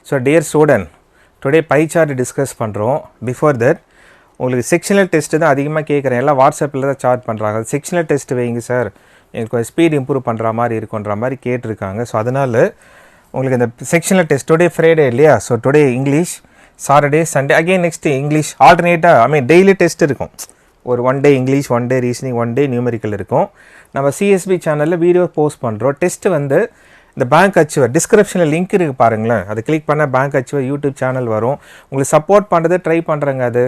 So dear student, today pie chart discuss பண்ணுறோம். Before that, உங்களுக்கு sectional test தான் அதிகமாக கேட்குறேன். எல்லாம் வாட்ஸ்அப்பில் தான் சார்ட் பண்ணுறாங்க. செக்ஷனல் டெஸ்ட் வைங்க சார், எங்களுக்கு ஸ்பீட் இம்ப்ரூவ் பண்ணுற மாதிரி இருக்குன்ற மாதிரி கேட்டிருக்காங்க. ஸோ அதனால் உங்களுக்கு இந்த செக்ஷனல் டெஸ்ட் டுடே ஃப்ரைடே இல்லையா? So today English, Saturday Sunday again next English ஆல்டர்னேட்டாக டெய்லி டெஸ்ட் இருக்கும். ஒரு one day English, one day reasoning, one day numerical இருக்கும். நம்ம சிஎஸ்பி சேனலில் வீடியோ போஸ்ட் பண்ணுறோம். டெஸ்ட்டு வந்து இந்த பேங்க் அச்சீவர் டிஸ்கிரிப்ஷனில் லிங்க் இருக்குது பாருங்களேன், அதை கிளிக் பண்ணால் பேங்க் அச்சீவர் யூடியூப் சேனல் வரும். உங்களுக்கு சப்போர்ட் பண்ணுறது ட்ரை பண்ணுறேங்க. அது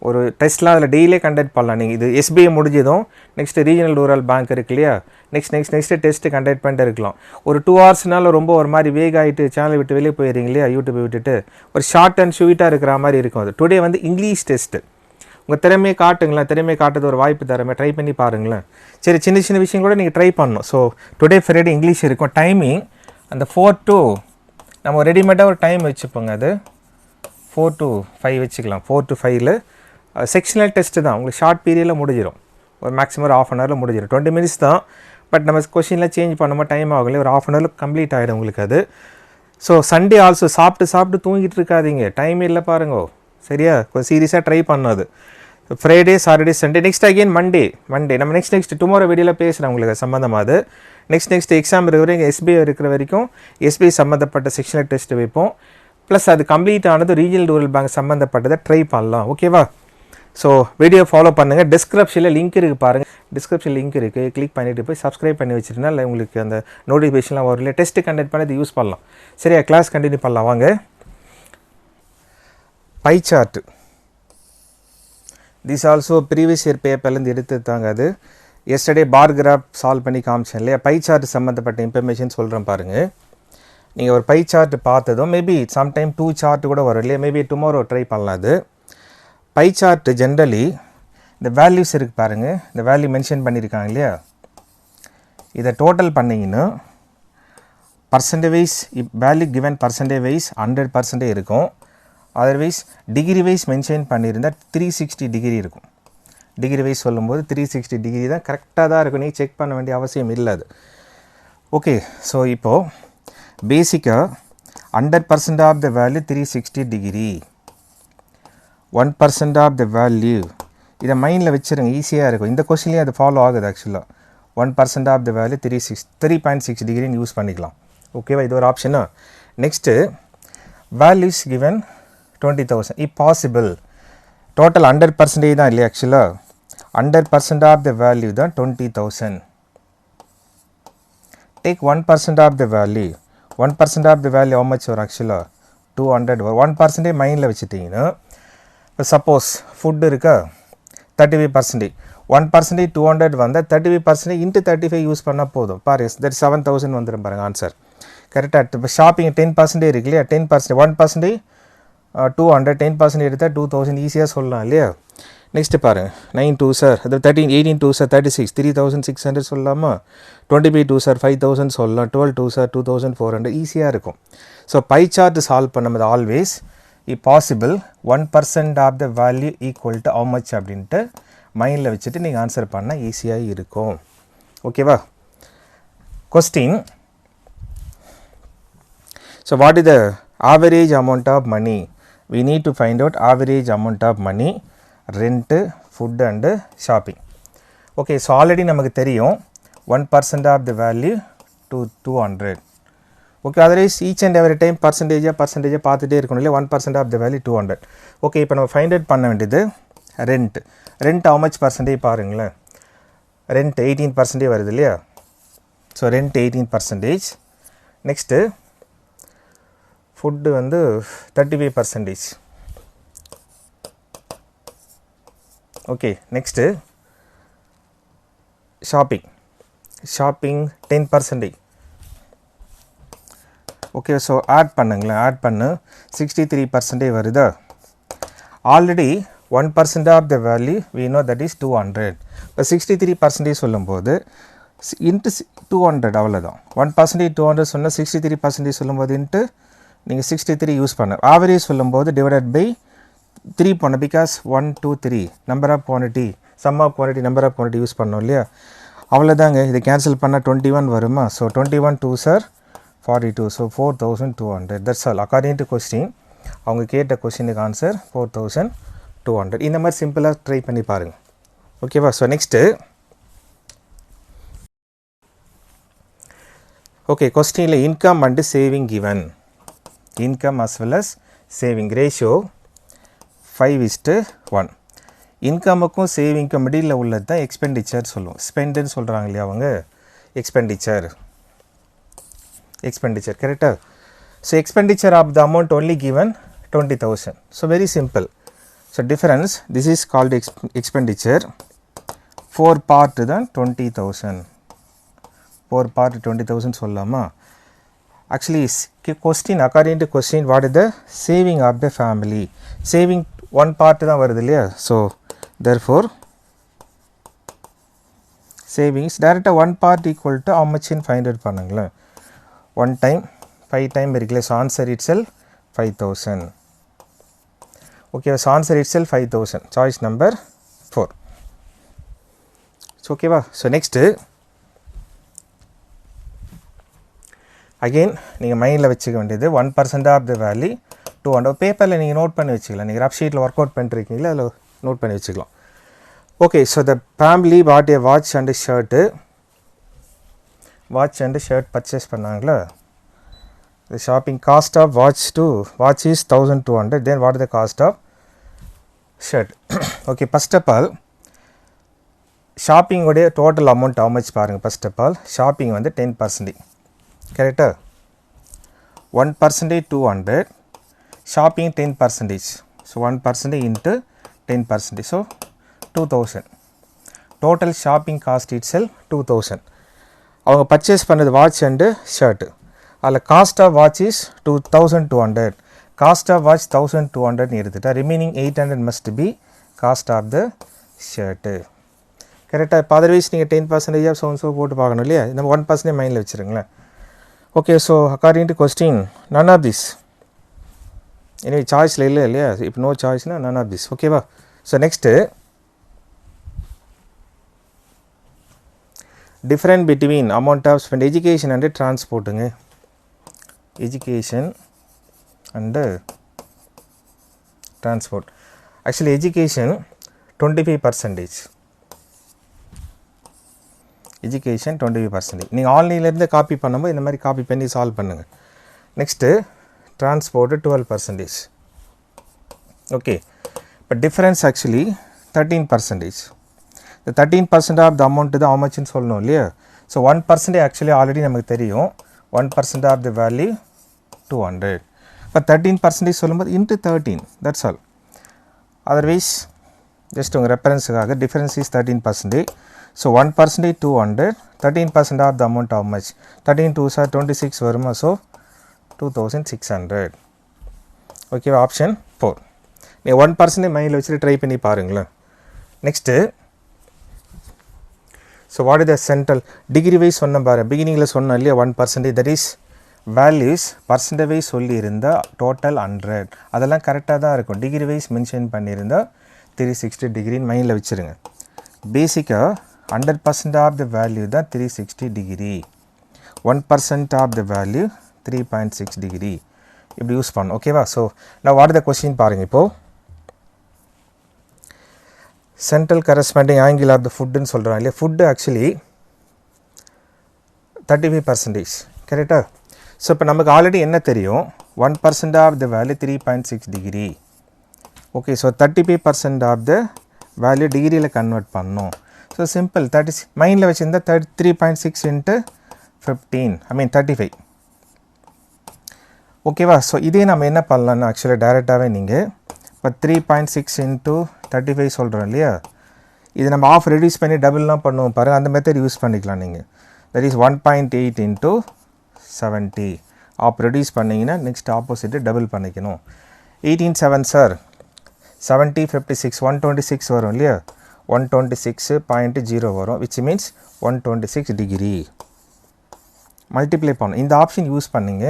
ஒரு டெஸ்ட்லாம் அதில் டெய்லியே கண்டக்ட் பண்ணலாம். நீங்கள் இது எஸ்பிஐ முடிஞ்சதும் நெக்ஸ்ட்டு ரீஜனல் ரூரல் பேங்க் இருக்கு இல்லையா, நெக்ஸ்ட்டு டெஸ்ட்டு கண்டக்ட் பண்ணிட்டு இருக்கலாம். ஒரு 2 ஹவர்ஸ்னால ரொம்ப ஒரு மாதிரி வேக் ஆகிட்டு சேனல் விட்டு வெளியே போயிடுறீங்க இல்லையா, யூடியூப்பை விட்டுட்டு ஒரு ஷார்ட் அண்ட் ஸ்வீட்டாக இருக்கிற மாதிரி இருக்கும். அது டுடே வந்து இங்கிலீஷ் டெஸ்ட்டு. உங்கள் திறமையை காட்டுங்களேன், திறமையை காட்டுறது ஒரு வாய்ப்பு தரமே, ட்ரை பண்ணி பாருங்களேன். சரி, சின்ன சின்ன விஷயம் கூட நீங்கள் ட்ரை பண்ணணும். ஸோ டுடே ஃப்ரைடே இங்கிலீஷ் இருக்கும். டைமிங் அந்த 4 to நம்ம ரெடிமேடாக ஒரு டைம் வச்சுப்போங்க. அது 4 to 5 வச்சுக்கலாம். 4 to 5ல் செக்ஷனல் டெஸ்ட்டு தான். உங்களுக்கு ஷார்ட் பீரியடில் முடிஞ்சிடும். ஒரு மேக்ஸிமம் ஒரு ½ ஹவரில் முடிஞ்சிடும். 20 minutes தான். பட் நம்ம கொஷினில் சேஞ்ச் பண்ணும்போது டைம் ஆகல, ஒரு ½ ஹவரில் கம்ப்ளீட் ஆகிடும் உங்களுக்கு அது. ஸோ சண்டே ஆல்சோ சாப்பிட்டு தூங்கிட்டு இருக்காதீங்க, டைம் இல்லை பாருங்க சரியா. கொஞ்சம் சீரியஸாக ட்ரை பண்ணது. Friday, Saturday, Sunday, next again Monday நம்ம நெக்ஸ்ட் டுமாரோ வீடியோவில் பேசுகிறேன் உங்களுக்கு சம்மந்தமாக. அது நெக்ஸ்ட் எக்ஸாம் இருக்கிற வரைக்கும், எஸ்பிஐ இருக்கிற வரைக்கும் எஸ்பிஐ சம்மந்தப்பட்ட செக்ஷனல் டெஸ்ட் வைப்போம். ப்ளஸ் அது கம்ப்ளீட் ஆனது ரீஜனல் ரூரல் பேங்க் சம்மந்தப்பட்டதை ட்ரை பண்ணலாம். ஓகேவா? ஸோ வீடியோ ஃபாலோ பண்ணுங்கள். டிஸ்கிரிப்ஷனில் லிங்க் இருக்குது பாருங்கள், டிஸ்கிரிப்ஷன் லிங்க் இருக்குது, கிளிக் பண்ணிவிட்டு போய் சப்ஸ்கிரைப் பண்ணி வச்சுருந்தா இல்லை உங்களுக்கு அந்த நோட்டிஃபிகேஷன்லாம் வரும் இல்லையா, டெஸ்ட்டு கண்டக்ட் பண்ணி அது யூஸ் பண்ணலாம். சரியா? கிளாஸ் கண்டினியூ பண்ணலாம் வாங்க. Pie chart this also previous year பேப்பர்லேருந்து எடுத்துட்டாங்க. அது எஸ்டர்டே பார் கிராஃப் சால்வ் பண்ணி காமிச்சேன் இல்லையா. பை சார்ட் சம்மந்தப்பட்ட இன்ஃபர்மேஷன் சொல்கிறேன் பாருங்கள். நீங்கள் ஒரு பை சார்ட் பார்த்ததும் மேபி சம்டைம் 2 சார்ட் கூட வரும் இல்லையா, மேபி டுமாரோ ட்ரை பண்ணலாம். அது பை சார்ட் ஜென்ரலி இந்த வேல்யூஸ் இருக்குது பாருங்கள், இந்த வேல்யூ மென்ஷன் பண்ணியிருக்காங்க இல்லையா, இதை டோட்டல் பண்ணிங்கன்னா percentage wise value given percentage wise 100% இருக்கும். அதர்வைஸ் டிகிரி வைஸ் மென்ஷன் பண்ணியிருந்தால் 360 டிகிரி இருக்கும். டிகிரி வைஸ் சொல்லும்போது 360 டிகிரி தான் கரெக்டாக தான் இருக்கும், நீ செக் பண்ண வேண்டிய அவசியம் இல்லை. அது ஓகே. ஸோ இப்போது பேசிக்காக 100% of the value 360 degree, 1% of the value, இதை மைண்டில் வச்சுருங்க, ஈஸியாக இருக்கும். இந்த கொஸ்டின்லேயே அது ஃபாலோ ஆகுது ஆக்சுவலாக. 1% ஆஃப் த வேல்யூ 3.6 டிகிரின்னு யூஸ் பண்ணிக்கலாம். ஓகேவா? இது ஒரு ஆப்ஷனா. நெக்ஸ்ட்டு வேல்யூஸ் கிவன் 20,000 இப் பாசிபிள். டோட்டல் 100% தான் இல்லையா ஆக்சுவலாக. 100% ஆஃப் த வேல்யூ தான் 20,000. Take 1% of the value. 1% of the value how much வரும் ஆக்சுவலாக 200 வரும். 1% மைண்டில் வச்சுட்டிங்கன்னா, இப்போ சப்போஸ் ஃபுட் இருக்கா 35%, 1% 200 வந்தால் 35% இன்ட்டு 35 யூஸ் பண்ணால் போதும். பாரு, தட் 7,000 வந்துடும் பாருங்கள் ஆன்சர். கரெக்டாக. இப்போ ஷாப்பிங் 10% இருக்கு இல்லையா, 10%, 1% 200, 10% எடுத்தால் 2,000 ஈஸியாக சொல்லலாம் இல்லையா. நெக்ஸ்ட்டு பாருங்கள், 9 2 சார், அது 13, 18 2 சார் 36, 3,600 சொல்லலாமா. 25 2 சார் 5,000 சொல்லலாம். 12 2 சார் 2,400 ஈஸியாக இருக்கும். ஸோ பை சார்ட் சால்வ் பண்ணும்போது always if possible 1% of the value equal to how much அப்படின்ட்டு மைண்டில் வச்சுட்டு நீங்கள் ஆன்சர் பண்ணால் ஈஸியாக இருக்கும். ஓகேவா? Question. So what is the average amount of money? We need to find out average amount of money, rent, food and shopping. Okay, so already நமக்கு தெரியும் 1% of the value to 200. Okay, otherwise each and every time percentage பார்த்துட்டே இருக்கணும் இல்லையா. 1% of the value 200. Okay, இப்போ நம்ம find out பண்ண வேண்டியது rent how much percentage பாருங்களேன். rent 18% வருது இல்லையா. So rent 18%. நெக்ஸ்ட்டு ஃபுட்டு வந்து 35%. Okay. Next shopping 10%. Okay. So add பண்ணுங்களேன், ஆட் பண்ணு 63% வருதா. Already 1% of the value we know that is 200. இப்போ 63% சொல்லும்போது இன்ட்டு 200 அவ்வளோதான். 1% 200 சொன்னால் 63% சொல்லும்போது இன்ட்டு நீங்கள் 63 யூஸ் பண்ண. ஆவரேஜ் சொல்லும்போது டிவைடட் பை 3 பண்ணணும். Because 1 2 3 number of quantity, sum of quantity, number of quantity use பண்ணோம் இல்லையா. அவ்வளோதாங்க. இது கேன்சல் பண்ணால் 21 வருமா. ஸோ 21 2 சார் 42, so 4200. That's all. According to question, அவங்க கேட்ட கொஸ்டினுக்கு ஆன்சர் 4200. இந்த மாதிரி சிம்பிளாக ட்ரை பண்ணி பாருங்க. ஓகேவா? ஸோ நெக்ஸ்ட்டு ஓகே, கொஸ்டினில் income and saving given. Income as well as saving ratio 5:1. இன்கமுக்கும் சேவிங்க்கும் மிடில் உள்ளது தான் எக்ஸ்பெண்டிச்சர் சொல்லுவோம். ஸ்பெண்டுன்னு சொல்கிறாங்க இல்லையா அவங்க, எக்ஸ்பெண்டிச்சர் கரெக்டாக. So expenditure of the amount only given 20,000. So very simple. So difference, this is called expenditure. 4 part தான் 20,000. 4 பார்ட் 20,000 சொல்லலாமா? Actually question, according to question, what is the saving of the family? Saving 1 part தான் வருது இல்லையா? So therefore savings direct 1 part equal to how much in find out பண்ணுங்களேன். 1 time 5 time இருக்குல்ல. So answer it self 5,000. Okay, so answer it self 5,000. Choice number 4. ஓகேவா? So next again நீங்கள் மைண்டில் வச்சுக்க வேண்டியது 1% ஆஃப் த வேல்யூ 200. பேப்பரில் நீங்கள் note பண்ணி வச்சுக்கலாம். நீங்கள் ரஃப் ஷீட்டில் ஒர்க் அவுட் பண்ணிருக்கீங்களா, அதில் நோட் பண்ணி வச்சுக்கலாம். Okay, so the family bought a watch and shirt. Watch and shirt purchase பண்ணாங்களா? The shopping cost of watch is 1200. Then what is the cost of shirt? Okay, first of all ஷாப்பிங்கோடைய total amount how much பாருங்கள். First of all shopping வந்து 10%. கரெக்டாக? 1% 200, shopping 10%. So 1% into 10%. So 2000. Total shopping cost itself 2000. அவங்க purchase பண்ணது watch and shirt. அதில் cost of watch is 2200. Cost of watch 1200 எடுத்துட்டா remaining 800 must be cost of the shirt. கரெக்டாக? இப்போ otherwise நீங்கள் 10% of so போட்டு பார்க்கணும் இல்லையா? நம்ம 1% மைண்டில் வச்சுருங்களேன். Okay, so according to question none of this. எனவே சாய்ஸில் இல்லை இல்லையா? இப்போ நோ சாய்ஸ்னால் நன் ஆஃப் திஸ். ஓகேவா? So next different between amount of spend education and டிரான்ஸ்போர்ட்டுங்க. Education and transport. Actually education 25%. Education 25%. நீங்கள் ஆன்லைன்லேருந்து காப்பி பண்ணும்போது இந்த மாதிரி காப்பி பண்ணி சால்வ் பண்ணுங்கள். Next transport 12%. ஓகே, இப்போ டிஃப்ரென்ஸ் ஆக்சுவலி 13%. இந்த 13% ஆஃப் த அமௌண்ட்டு தான் ஹவுமச்சுன்னு சொல்லணும் இல்லையா? ஸோ 1% ஆக்சுவலி ஆல்ரெடி நமக்கு தெரியும். 1% ஆஃப் த வேல்யூ 200. இப்போ 13% சொல்லும்போது into 13. That's all. Otherwise just உங்கள் ரெஃபரன்ஸுக்காக difference is 13%. So 1% 200, 13% of the amount how much? 13 2s are 26 வருமா? ஸோ 2600. ஓகேவா? ஆப்ஷன் 4. நீ 1% மைண்டில் வச்சுட்டு ட்ரை பண்ணி பாருங்களேன். Next so what is the central degree wise சொன்ன பாரு. பிகினிங்கில் சொன்னோம் இல்லையா? 1%. That is values percentage wise சொல்லியிருந்தால் டோட்டல் 100. அதெல்லாம் கரெக்டாக தான் இருக்கும். டிகிரி வைஸ் மென்ஷன் பண்ணியிருந்தால் 360 டிகிரின்னு மைண்டில் வச்சுருங்க. பேசிக்காக 100% ஆஃப் த வேல்யூ தான் 360 degree. 1% of the value 3.6 degree. இப்படி யூஸ் பண்ணணும். ஓகேவா? ஸோ நான் வாட் த கொஸ்டின் பாருங்கள். இப்போது central corresponding angle of the ஃபுட்டுன்னு சொல்கிறாங்க இல்லையா? Food actually 35%. கரெக்டாக? ஸோ இப்போ நமக்கு ஆல்ரெடி என்ன தெரியும்? 1% of the value 3.6 degree. Okay, so 35% of the value டிகிரியில் கன்வெர்ட் பண்ணணும். So simple. 30 மைண்டில் வச்சுருந்தா 3.6 into 15, 35. ஓகேவா? ஸோ இதே நம்ம என்ன பண்ணலான்னு ஆக்சுவலாக டைரெக்டாகவே நீங்கள் இப்போ 3.6 into 35 சொல்கிறோம் இல்லையா? இது நம்ம ஆஃப் ரெடியூஸ் பண்ணி டபுள்லாம் பண்ணுவோம் பாருங்கள். அந்த மெத்தட் யூஸ் பண்ணிக்கலாம் நீங்கள். That is 1.8 into 70. Half reduce பண்ணிங்கன்னா நெக்ஸ்ட் ஆப்போசிட்டு டபுள் பண்ணிக்கணும். 18 7 சார் 70 56 126 வரும் இல்லையா? 126.0 வரும். Which means 126 degree. மல்டிப்ளை பண்ணணும். இந்த ஆப்ஷன் யூஸ் பண்ணிங்க.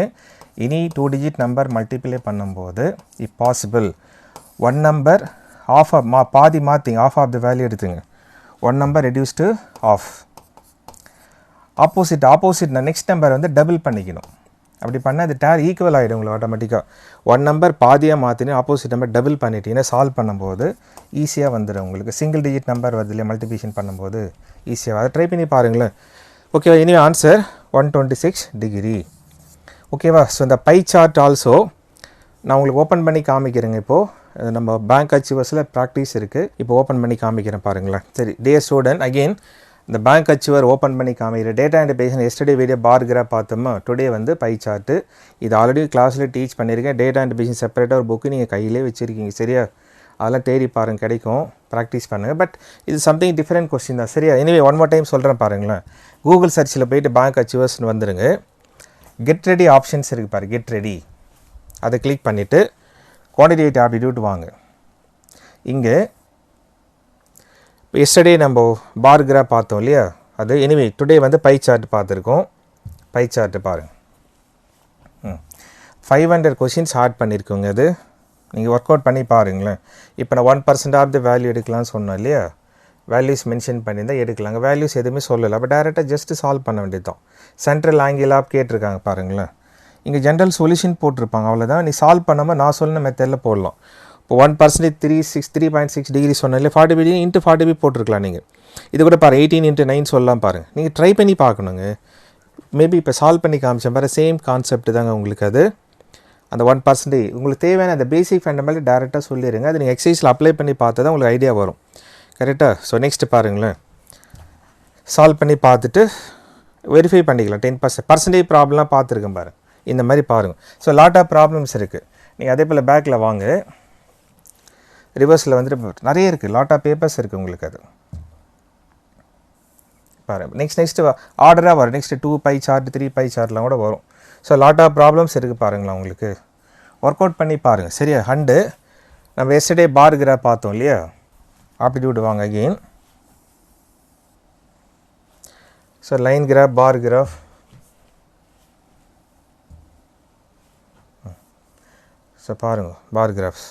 இனி 2 digit நம்பர் மல்டிப்ளை பண்ணும்போது இப் பாசிபிள் 1 நம்பர் ஆஃப் பாதி மாற்றிங்க. ஆஃப் ஆஃப் த வேல்யூ எடுத்துங்க. 1 number reduce to half. Opposite நான் நெக்ஸ்ட் நம்பர் வந்து டபுள் பண்ணிக்கணும். அப்படி பண்ணால் அது டேர் ஈக்குவல் ஆகிடும் உங்களுக்கு ஆட்டோமேட்டிக்காக. ஒன் நம்பர் பாதியாக மாற்றினு ஆப்போசிட் நம்பர் டபுள் பண்ணிட்டீங்கன்னா சால்வ் பண்ணும்போது ஈஸியாக வந்துடும் உங்களுக்கு. சிங்கிள் டிஜிட் நம்பர் வருது இல்லையா, மல்டிபிகேஷன் பண்ணும்போது ஈஸியாக அதை ட்ரை பண்ணி பாருங்களேன். ஓகேவா, இனி ஆன்சர் 126 டிகிரி. ஓகேவா. ஸோ இந்த பை சார்ட் ஆல்சோ நான் உங்களுக்கு ஓப்பன் பண்ணி காமிக்கிறேங்க. இப்போது நம்ம பேங்க் அச்சீவர்ஸில் ப்ராக்டிஸ் இருக்குது. இப்போ ஓப்பன் பண்ணி காமிக்கிறேன் பாருங்களேன். சரி, டியர் ஸ்டூடெண்ட், அகெயின் இந்த பேங்க் அச்சீவர் ஓப்பன் பண்ணி காமிக்கிற data interpretation yesterday video bar graph பார்த்தோமா. டுடே வந்து பை சார்ட்டு. இது ஆல்ரெடி கிளாஸில் டீச் பண்ணியிருக்கேன். டேட்டா இன்டர்பிரேஷன் செப்பரேட்டாக ஒரு புக்கு நீங்கள் கையிலே வச்சுருக்கீங்க. சரியா, அதெல்லாம் தேடி பாருங்கள், கிடைக்கும், ப்ராக்டிஸ் பண்ணுங்கள். பட் இது சம்திங் டிஃப்ரெண்ட் கொஸ்டின் தான். சரியா, எனிவே ஒன் மோர் டைம் சொல்கிறேன் பாருங்களேன். கூகுள் சர்ச்சில் போய்ட்டு பேங்க் அச்சீவர்ஸ்னு வந்துடுங்க. கெட் ரெடி ஆப்ஷன்ஸ் இருக்குது பாரு, கெட் ரெடி, அதை கிளிக் பண்ணிவிட்டு குவான்டிடேட்டிவ் ஆப்டிடியூட் வாங்க. இங்கே இப்போ எஸ்டர்டே நம்ம பார் கிராஃப் பார்த்தோம் இல்லையா, அது எனிவே டுடே வந்து பை சார்ட் பார்த்துருக்கோம். பை சார்ட்டு பாருங்கள். 500 கொஷின்ஸ் ஆட் பண்ணியிருக்கோங்க. அது நீங்கள் ஒர்க் அவுட் பண்ணி பாருங்களேன். இப்போ நான் 1% ஆஃப் த வேல்யூ எடுக்கலாம்னு சொன்னோம் இல்லையா, வேல்யூஸ் மென்ஷன் பண்ணியிருந்தால் எடுக்கலாங்க. வேல்யூஸ் எதுவுமே சொல்லலை. அப்போ டேரெக்டாக ஜஸ்ட்டு சால்வ் பண்ண வேண்டியது தான். சென்ட்ரல் ஆங்கிள் ஆஃப் கேட்டிருக்காங்க பாருங்களேன். இங்கே ஜென்ரல் சொல்யூஷன் போட்டிருப்பாங்க, அவ்வளோதான். நீ சால்வ் பண்ணாமல் நான் சொன்ன மெத்தடில் போடலாம். இப்போ 1% 3.6 டிகிரி சொன்னாலே 40 இன்ட்டு 40 போட்டிருக்கலாம். நீங்கள் இது கூட பாரு 18 × 9 சொல்லலாம் பாருங்கள். நீங்கள் ட்ரை பண்ணி பார்க்கணுங்க. மேபி இப்போ சால்வ் பண்ணி காமிச்சேன் பாரு, சேம் கான்செப்ட் தாங்க உங்களுக்கு. அது அந்த 1% உங்களுக்கு தேவையான அந்த பேசிக் ஃபண்டமெண்டல் டேரெக்டாக சொல்லிடுங்க. அது நீங்கள் எக்ஸசைஸில் அப்ளை பண்ணி பார்த்தா தான் உங்களுக்கு ஐடியா வரும். கரெக்டாக. ஸோ நெக்ஸ்ட்டு பாருங்களேன், சால்வ் பண்ணி பார்த்துட்டு வெரிஃபை பண்ணிக்கலாம். 10% ப்ராப்ளம்லாம் பார்த்துருக்கேன் பாரு, இந்த மாதிரி பாருங்கள். ஸோ லாட் ஆஃப் ப்ராப்ளம்ஸ் இருக்குது. நீங்கள் அதே போல் பேக்கில் வாங்க, ரிவர்ஸில் வந்துட்டு நிறைய இருக்குது, லாட் ஆஃப் பேப்பர்ஸ் இருக்குது உங்களுக்கு. அது பாருங்கள். நெக்ஸ்ட்டு ஆர்டராக வரும். நெக்ஸ்ட்டு 2 பை சார்ட் 3 பை சார்ட்லாம் கூட வரும். ஸோ லாட் ஆஃப் ப்ராப்ளம்ஸ் இருக்குது பாருங்களா உங்களுக்கு. ஒர்க் அவுட் பண்ணி பாருங்கள். சரியா. ஹண்டு நம்ம எஸ்டர்டே பார் கிராஃப் பார்த்தோம் இல்லையா, ஆப்டிடியூட் வாங்க again. So line graph, bar graph, so பாருங்கள் பார் கிராஃப்ஸ்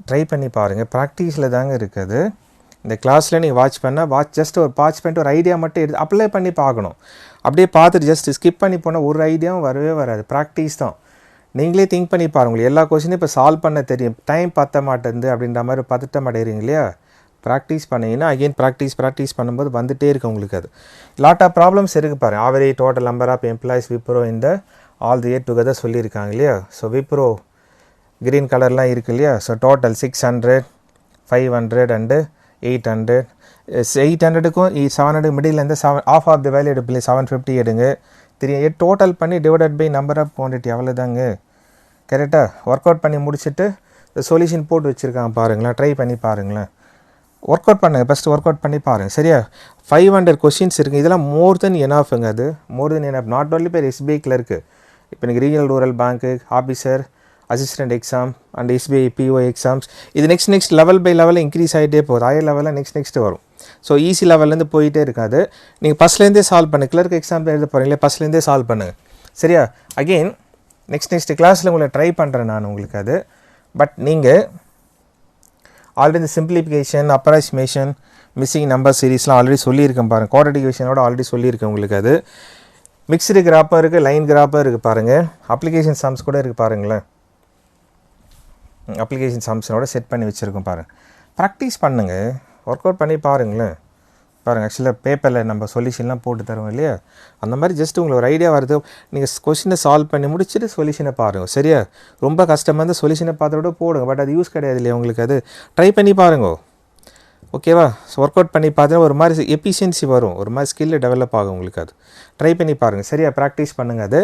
ட்ரை பண்ணி பாருங்கள். ப்ராக்டிஸில் தாங்க இருக்குது. இந்த கிளாஸில் நீங்கள் வாட்ச் ஜஸ்ட் ஒரு வாட்ச் பண்ணிட்டு ஒரு ஐடியா மட்டும் எடுத்து அப்ளை பண்ணி பார்க்கணும். அப்படியே பார்த்துட்டு ஜஸ்ட் ஸ்கிப் பண்ணி போனால் ஒரு ஐடியாவும் வரவே வராது. ப்ராக்டிஸ் தான். நீங்களே திங்க் பண்ணி பாருங்கள். எல்லா கொஸ்டினும் இப்போ சால்வ் பண்ண தெரியும், டைம் பற்ற மாட்டேங்குது அப்படின்ற மாதிரி பதட்டம் அடைகிறீங்க இல்லையா. ப்ராக்டிஸ் பண்ணிங்கன்னா அகெயின் ப்ராக்டிஸ் பண்ணும்போது வந்துகிட்டே இருக்குது உங்களுக்கு. அது லாட் ஆஃப் ப்ராப்ளம்ஸ் இருக்குது பாருங்கள். Average total number of employees Wipro இந்த ஆல் தி இயர் டுகெதர் சொல்லியிருக்காங்க இல்லையா. ஸோ விப்ரோ க்ரீன் கலர்லாம் இருக்குது இல்லையா. So total 600, 500 and 800. 800க்கும் 700 மிடிலேருந்து ஆஃப் ஆஃப் த வேல்யூ எடுப்பில்லை, 750 எடுங்க. 3 டோட்டல் பண்ணி divided by number of quantity, அவ்வளோதாங்க. கரெக்டாக. ஒர்க் அவுட் பண்ணி முடிச்சுட்டு இந்த சொல்யூஷன் போட்டு வச்சுருக்காங்க பாருங்களேன். ட்ரை பண்ணி பாருங்களேன். ஒர்க் அவுட் பண்ணுங்கள். ஃபஸ்ட்டு ஒர்க் அவுட் பண்ணி பாருங்கள். சரியா. 500 கொஷின்ஸ் இருக்குது. இதெல்லாம் மோர் தென் எனாஃபுங்க. அது மோர் தென் எனாஃப். நாட் ஓன்லி பேர் SBI கிளர்க்கு, இப்போ எனக்கு regional rural bank, officer, assistant exam and SBI PO exams. இது நெக்ஸ்ட் லெவல் பை லெவலில் இன்க்ரீஸ் ஆகிட்டே போகுது. ஹையர் லெவலில் நெக்ஸ்ட் வரும். ஸோ ஈஸி லெவல்லேருந்து போயிட்டே இருக்காது. நீங்கள் ஃபஸ்ட்லேருந்தே சால்வ் பண்ணு. கிளர்க் எக்ஸாம் எழுத போகிறீங்களே, ஃபஸ்ட்லேருந்தே சால்வ் பண்ணுங்கள். சரியா. அகெயின் நெக்ஸ்ட் கிளாஸில் உங்களை ட்ரை பண்ணுறேன் நான் உங்களுக்கு. அது பட் நீங்கள் ஆல்ரெடி இந்த சிம்பிளிஃபிகேஷன், அப்ராக்சிமேஷன், மிஸ்ஸிங் நம்பர் சீரீஸ்லாம் ஆல்ரெடி சொல்லியிருக்கேன் பாருங்கள். குவாட்ரேட்டிக் ஈக்குவேஷனோட ஆல்ரெடி சொல்லியிருக்கேன் உங்களுக்கு. அது மிக்ஸ்டு கிராஃபாக இருக்குது, லைன் கிராஃபாக இருக்குது பாருங்கள். அப்ளிகேஷன் சம்ஸ் கூட இருக்குது பாருங்களேன். அப்ளிகேஷன் சம்ஸனோட செட் பண்ணி வச்சுருக்கோம் பாருங்கள். ப்ராக்டிஸ் பண்ணுங்கள். ஒர்க் அவுட் பண்ணி பாருங்களேன். பாருங்கள், ஆக்சுவலாக பேப்பரில் நம்ம சொல்யூஷன்லாம் போட்டு தருவோம் இல்லையா, அந்த மாதிரி ஜஸ்ட் உங்களுக்கு ஒரு ஐடியா வருது. நீங்கள் கொஸ்டினை சால்வ் பண்ணி முடிச்சுட்டு சொல்யூஷனை பாருங்கள். சரியா. ரொம்ப கஷ்டமாக இருந்தால் சொல்யூஷனை பார்த்தோட போடுங்க. பட் அது யூஸ் கிடையாது இல்லையா உங்களுக்கு. அது ட்ரை பண்ணி பாருங்க. ஓகேவா. ஸோ ஒர்க் அவுட் பண்ணி பார்த்தா ஒரு மாதிரி எஃபிஷியன்சி வரும், ஒரு மாதிரி ஸ்கில் டெவலப் ஆகும் உங்களுக்கு. அது ட்ரை பண்ணி பாருங்கள். சரியா. ப்ராக்டிஸ் பண்ணுங்கள். அது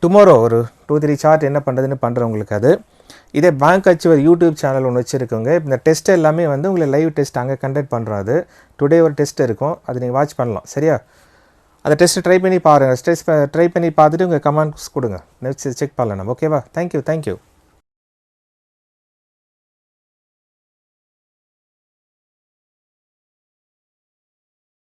டுமாரோ ஒரு 2-3 சார்ட் என்ன பண்ணுறதுன்னு பண்ணுறேன் உங்களுக்கு. அது இதே பேங்க் அச்சீவர் யூடியூப் சேனல் ஒன்று வச்சுருக்கோங்க. இந்த டெஸ்ட் எல்லாமே வந்து உங்களுக்கு லைவ் டெஸ்ட் அங்கே கண்டக்ட் பண்ணுறோம். அது டுடே ஒரு டெஸ்ட் இருக்கும், அது நீங்கள் வாட்ச் பண்ணலாம். சரியா. அந்த டெஸ்ட்டு ட்ரை பண்ணி பாருங்கள். ட்ரை பண்ணி பார்த்துட்டு உங்கள் கமெண்ட்ஸ் கொடுங்க. நெக்ஸ்ட் செக் பண்ணலாம் நம்ம. ஓகேவா. தேங்க்யூ.